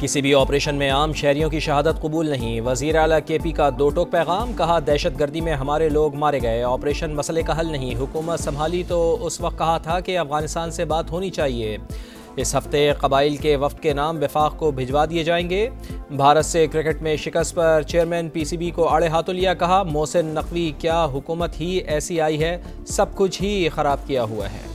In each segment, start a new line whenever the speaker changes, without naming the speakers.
किसी भी ऑपरेशन में आम शहरियों की शहादत कबूल नहीं। वज़ीर आला KP का दो टोक पैगाम, कहा दहशत गर्दी में हमारे लोग मारे गए, ऑपरेशन मसले का हल नहीं। हुकूमत संभाली तो उस वक्त कहा था कि अफगानिस्तान से बात होनी चाहिए। इस हफ्ते कबाइल के वफ्द के नाम वफाक को भिजवा दिए जाएंगे। भारत से क्रिकेट में शिकस्त पर चेयरमैन PCB को आड़े हाथों लिया, कहा मोहसिन नकवी क्या हुकूमत ही ऐसी आई है, सब कुछ ही ख़राब किया हुआ है।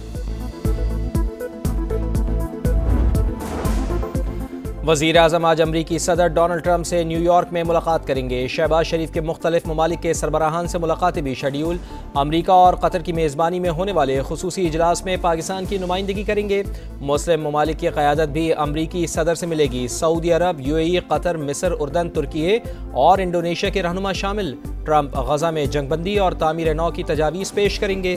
वज़ीर आज़म आज अमरीकी सदर डोनाल्ड ट्रंप से न्यूयॉर्क में मुलाकात करेंगे। शहबाज शरीफ के मुख्तलिफ ममालिक के सरबराहान से मुलाकातें भी शेड्यूल। अमरीका और कतर की मेज़बानी में होने वाले खुसूसी इजलास में पाकिस्तान की नुमाइंदगी करेंगे। मुस्लिम ममालिक की क़यादत भी अमरीकी सदर से मिलेगी। सऊदी अरब, UAE, कतर, मिस्र, उर्दन, तुर्की और इंडोनेशिया के रहनुमा शामिल। ट्रंप गजा में जंगबंदी और तामीर नौ की तजावीज़ पेश करेंगे।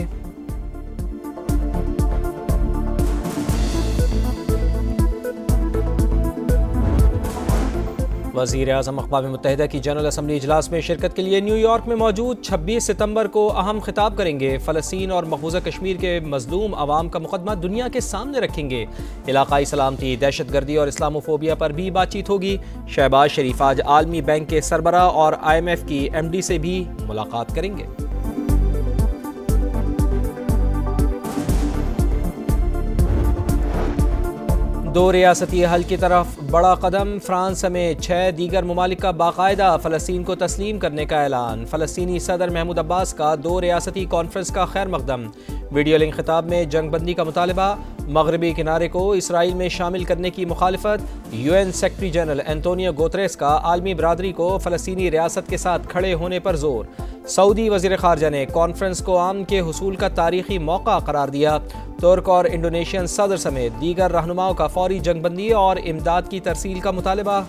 वज़ीर आज़म अक़वाम मुत्तहिदा की जनरल असम्बली इजलास में शिरकत के लिए न्यूयॉर्क में मौजूद। 26 सितंबर को अहम खिताब करेंगे। फ़लस्तीन और मक़बूज़ा कश्मीर के मज़लूम अवाम का मुक़दमा दुनिया के सामने रखेंगे। इलाक़ाई सलामती, दहशत गर्दी और इस्लामोफोबिया पर भी बातचीत होगी। शहबाज शरीफ आज आलमी बैंक के सरबरा और IMF की MD से भी मुलाकात करेंगे। दो रियासती हल की तरफ बड़ा कदम। फ्रांस समेत 6 दीगर ममालिक का बाकायदा फ़लस्तीन को तस्लीम करने का ऐलान। फ़लस्तीनी सदर महमूद अब्बास का 2 रियासती कॉन्फ्रेंस का खैर मकदम। वीडियो लिंक खिताब में जंगबंदी का मुतालबा। मगरबी किनारे को इसराइल में शामिल करने की मुखालिफत। UN secretary general Antonio Guterres का आलमी बरादरी को फ़लस्तीनी रियासत के साथ खड़े होने पर जोर। सऊदी वज़ीर ख़ारजा ने कॉन्फ्रेंस को अमन के हुसूल का तारीखी मौका करार दिया। तुर्क और इंडोनेशियन सदर समेत दीगर रहनुमाओं का फौरी जंगबंदी और इमदाद की तरसील का मुतालबा।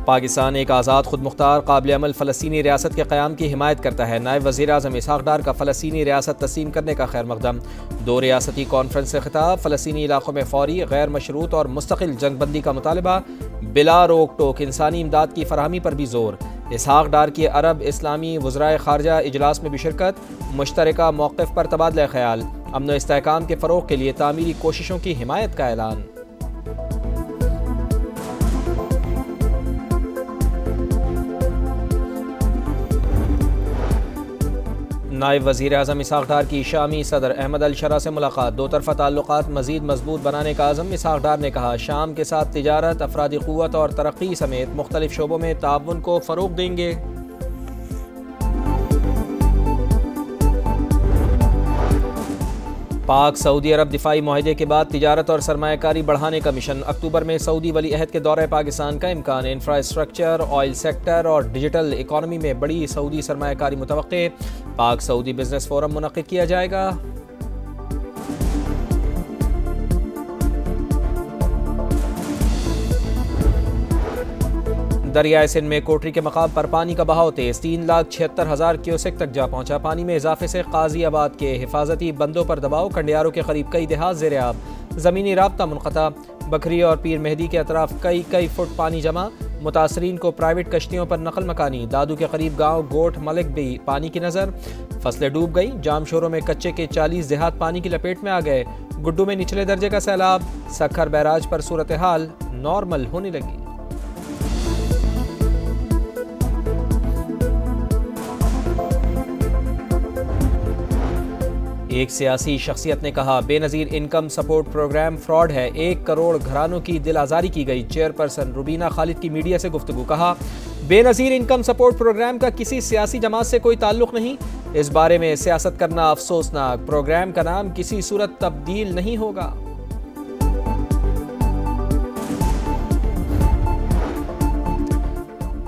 पाकिस्तान एक आज़ाद खुद मुख्तार काबिल अमल फ़लस्तीनी रियासत के क़याम की हिमायत करता है। नायब वज़ीर आज़म इसहाक़ डार का फ़लस्तीनी रियासत तस्लीम करने का खैर मकदम। 2 रियासती कॉन्फ्रेंस से खिताब। फ़लस्तीनी इलाक़ों में फ़ौरी, गैर मशरूत और मुस्तकिल जंगबंदी का मुतालबा। बिला रोक टोक इंसानी इमदाद की फराहमी पर भी जोर। इसहाक़ डार की अरब इस्लामी वज़राए ख़ारजा इजलास में भी शिरकत। मुश्तरका मौक़िफ़ पर तबादला ख़याल। अमन व इस्तेहकाम के फ़रोग़ के लिए तामीरी कोशिशों की हिमायत का ऐलान। नायब वज़ीर आज़म इसहाक़ डार की शामी सदर अहमद अल शरा से मुलाकात। 2 तरफ़ा ताल्लुक़ात मज़ीद मजबूत बनाने का आज़म। इसहाक़ डार ने कहा शाम के साथ तिजारत, अफ़रादी क़ुव्वत और तरक्की समेत मुख्तलिफ शोबों में ताउन को फ़रोग़ देंगे। पाक सऊदी अरब दिफाई मुआहदे के बाद तिजारत और सरमायाकारी बढ़ाने का मिशन। अक्टूबर में सऊदी वली अहद के दौरे पाकिस्तान का इम्कान। इंफ्रास्ट्रक्चर, ऑयल सेक्टर और डिजिटल इकॉनमी में बड़ी सऊदी सरमायाकारी मुतवक्के। पाक सऊदी बिजनेस फोरम मुनक़िद किया जाएगा। दरियाए सिंध में कोटरी के मकाम पर पानी का बहाव तेज। 3,76,000 क्यूसेक तक जा पहुंचा। पानी में इजाफे से काजी आबाद के हिफाजती बंदों पर दबाव। कंडियारों के करीब कई देहात ज़ेर आब। ज़मीनी राब्ता मुनक़ता। बकरी और पीर मेहदी के अतराफ कई फुट पानी जमा। मुतासरीन को प्राइवेट कश्तियों पर नकल मकानी। दादू के करीब गाँव गोट मलिक भी पानी की नज़र। फसलें डूब गई। जामशोरों में कच्चे के 40 देहात पानी की लपेट में आ गए। गुड्डू में निचले दर्जे का सैलाब। सखर बैराज पर सूरत हाल नॉर्मल होने लगी। एक सियासी शख्सियत ने कहा Benazir income support programme fraud है। 1 करोड़ घरानों की दिल आज़ारी की गई। चेयरपर्सन रुबीना खालिद की मीडिया से गुफ्तगू। कहा बेनज़ीर इनकम सपोर्ट प्रोग्राम का किसी सियासी जमात से कोई ताल्लुक़ नहीं। इस बारे में सियासत करना अफसोसनाक। प्रोग्राम का नाम किसी सूरत तब्दील नहीं होगा।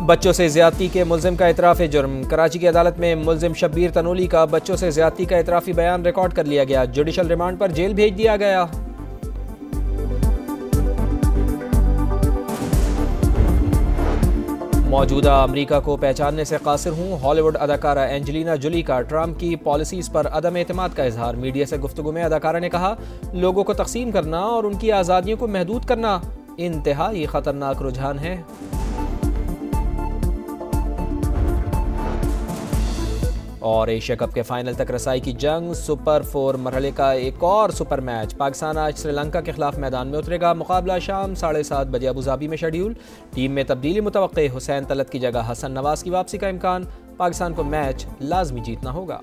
बच्चों से ज्यादती के मुल्जिम का इतराफ़ जुर्म। कराची की अदालत में मुल्जिम शब्बीर तनोली का बच्चों से ज्यादती का इतराफ़ी बयान रिकॉर्ड कर लिया गया। जुडिशल रिमांड पर जेल भेज दिया गया। मौजूदा अमरीका को पहचानने से कासिर हूँ। हॉलीवुड अदाकारा एंजेलिना जोली का ट्रंप की पॉलिसीज़ पर अदम एतमाद का इजहार। मीडिया से गुफ्तगू में अदाकारा ने कहा लोगों को तकसीम करना और उनकी आज़ादियों को महदूद करना इंतहाई ख़तरनाक रुझान है। और एशिया कप के फाइनल तक रसाई की जंग, सुपर 4 मरहले का एक और सुपर मैच। पाकिस्तान आज श्रीलंका के खिलाफ मैदान में उतरेगा। मुकाबला शाम 7:30 बजे अबूधाबी में शेड्यूल। टीम में तब्दीली मुतवक्के, हुसैन तलत की जगह हसन नवाज की वापसी का इम्कान। पाकिस्तान को मैच लाजमी जीतना होगा।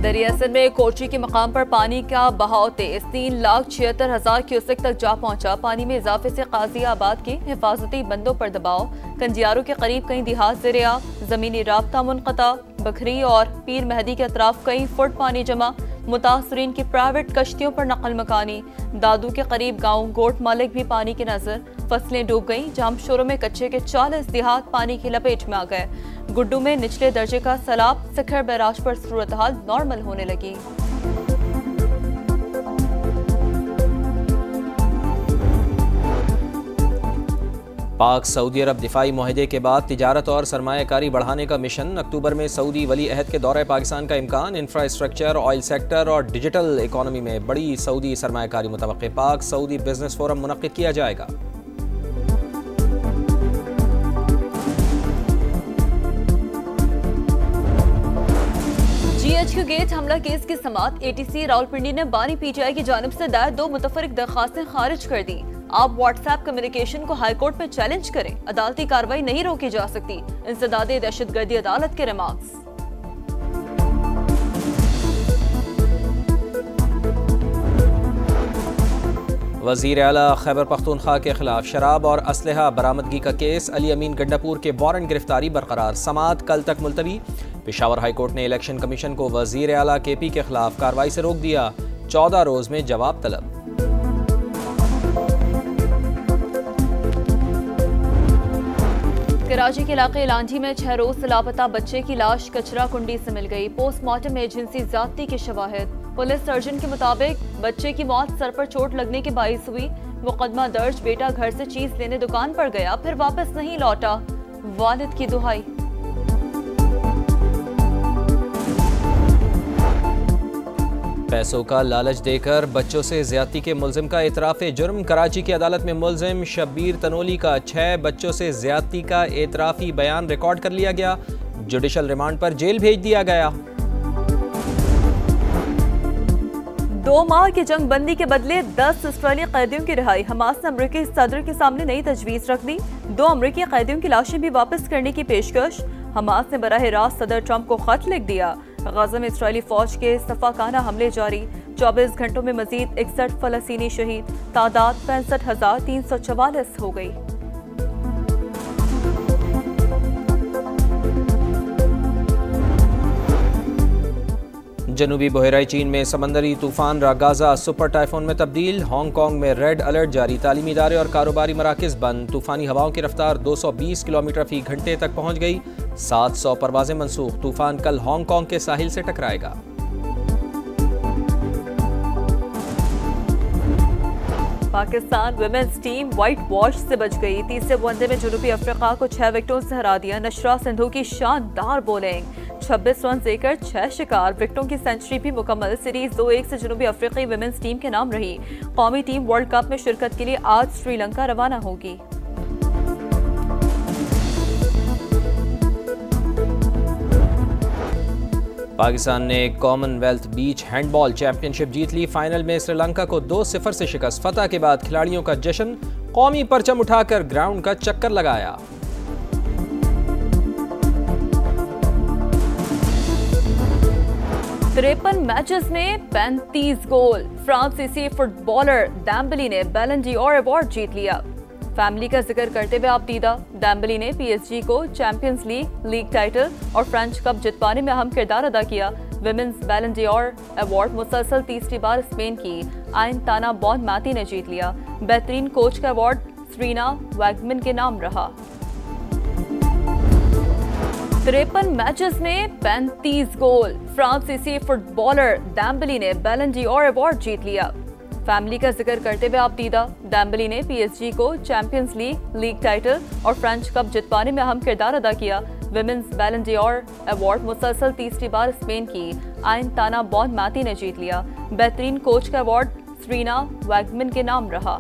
दरिया सिंध में कोची के मकाम पर पानी का बहाव तेज 3,76,000 क्यूसेक तक जा पहुंचा। पानी में इजाफे से काजियाबाद के हिफाजती बंदों पर दबाव, कंजियारों के करीब कई देहात ज़ेर-ए-आब, जमीनी राब्ता मुनक़ता, बखरी और पीर मेहदी के अतराफ कई फुट पानी जमा। मुतासरीन की प्राइवेट कश्तियों पर नकल मकानी। दादू के करीब गांव गोट मालिक भी पानी की नजर। फसलें डूब गईं। जामशोरों में कच्चे के 40 देहात पानी की लपेट में आ गए। गुड्डू में निचले दर्जे का सैलाब, सिखर बैराज पर सूरत हाल नॉर्मल होने लगी।
पाक सऊदी अरब दिफाई मुआहदे के बाद तिजारत और सरमायाकारी बढ़ाने का मिशन। अक्टूबर में सऊदी वली अहद के दौरे पाकिस्तान का इम्कान। इंफ्रास्ट्रक्चर, ऑयल सेक्टर और डिजिटल इकॉनमी में बड़ी सऊदी सरमायाकारी मुतवक्के। पाक सऊदी बिजनेस फोरम मुनक्किद किया जाएगा।
GHQ गेट हमला केस की समाअत। ATC रावलपिंडी ने बानी PTI की जानिब से दायर 2 मुतफरिक दरखास्तें खारिज कर दी। आप व्हाट्सएप कम्युनिकेशन को हाईकोर्ट में चैलेंज करें, अदालती कार्रवाई नहीं रोकी जा सकती। इंसदादे दहशतगर्दी अदालत के रिमार्क्स।
वज़ीर आला खैबर पख्तूनख्वा के खिलाफ शराब और असलहा बरामदगी का केस। अली अमीन गंडापुर के वारंट गिरफ्तारी बरकरार। समाअत कल तक मुलतवी। पेशावर हाईकोर्ट ने इलेक्शन कमीशन को वज़ीर आला KP के खिलाफ कार्रवाई से रोक दिया। 14 रोज में जवाब तलब।
कराची के इलाके लांझी में 6 रोज से लापता बच्चे की लाश कचरा कुंडी से मिल गई। पोस्टमार्टम में एजेंसी ज्यादती के शवाहिद। पुलिस सर्जन के मुताबिक बच्चे की मौत सर पर चोट लगने के बाइस हुई। मुकदमा दर्ज। बेटा घर से चीज लेने दुकान पर गया, फिर वापस नहीं लौटा। वालिद की दुहाई।
पैसों का लालच देकर बच्चों से ज्यादती के मुल्जिम का एतराफ़ जुर्म। कराची की अदालत में मुल्जिम शब्बीर तनोली का 6 बच्चों से ज्यादती का एतराफ़ी बयान रिकॉर्ड कर लिया गया। जुडिशल रिमांड पर जेल भेज दिया गया।
2 माह की जंग बंदी के बदले 10 इसराइली कैदियों की रिहाई। हमास ने अमरीकी सदर के सामने नई तजवीज़ रख दी। 2 अमरीकी कैदियों की लाशें भी वापस करने की पेशकश। हमास ने बराह रास्त सदर ट्रंप को खत लिख दिया। गाजा में इसराइली फौज के सफाकाना हमले जारी। 24 घंटों में मजीद 61 फलस्तीनी शहीद। तादाद 65,344 हो गई।
जनूबी बहराई चीन में समंदरी तूफान रागाजा सुपर टाइफून में तब्दील। हांगकांग में रेड अलर्ट जारी। तालीमी इदारे और कारोबारी मराकज़ बंद। तूफानी हवाओं की रफ्तार 220 किलोमीटर फी घंटे तक पहुंच गई। 700 परवाजें मनसूख। तूफान कल हांगकांग के साहिल से टकराएगा।
Pakistan women's team whitewash से बच गई। तीसरे वनडे में जनूबी अफ्रीका को 6 विकेटों से हरा दिया। नशरा सिंधु की शानदार बॉलिंग। 26 रन देकर 6 शिकार। विकेटों की सेंचुरी भी मुकम्मल। सीरीज 2-1 से जनूबी अफ्रीकी वुमेन्स टीम के नाम रही। कौमी टीम वर्ल्ड कप में शिरकत के लिए आज श्रीलंका रवाना होगी।
पाकिस्तान ने कॉमनवेल्थ बीच हैंडबॉल चैंपियनशिप जीत ली। फाइनल में श्रीलंका को 2-0 से शिकस्त। फतह के बाद खिलाड़ियों का जश्न। कौमी परचम उठाकर ग्राउंड का चक्कर लगाया।
तिरपन मैचेस में 35 गोल। फ्रांसीसी फुटबॉलर डेम्बेले ने बैलन ड'ओर अवार्ड जीत लिया। फैमिली का जिक्र करते हुए आप दीदा डेम्बेले ने PSG को चैंपियंस लीग टाइटल और फ्रेंच कप जितवाने में अहम किरदार अदा किया। विमेंस बैलन ड'ओर अवार्ड मुसलसल तीसरी बार स्पेन की आइन ताना बॉनमैती ने जीत लिया। बेहतरीन कोच का अवार्ड सेरेना वैगमैन के नाम रहा। 53 मैचेस में 35 गोल। फ्रांसीसी फुटबॉलर डेम्बेले ने बैलन ड'ओर अवार्ड जीत लिया। फैमिली का जिक्र करते हुए आप दीदा डेम्बेले ने PSG को चैंपियंस लीग टाइटल और फ्रेंच कप जितवाने में अहम किरदार अदा किया। विमेंस बैलन ड'ओर अवार्ड मुसलसल तीसरी बार स्पेन की आइन ताना बॉनमैती ने जीत लिया। बेहतरीन कोच का अवार्ड सेरेना वैगमैन के नाम रहा।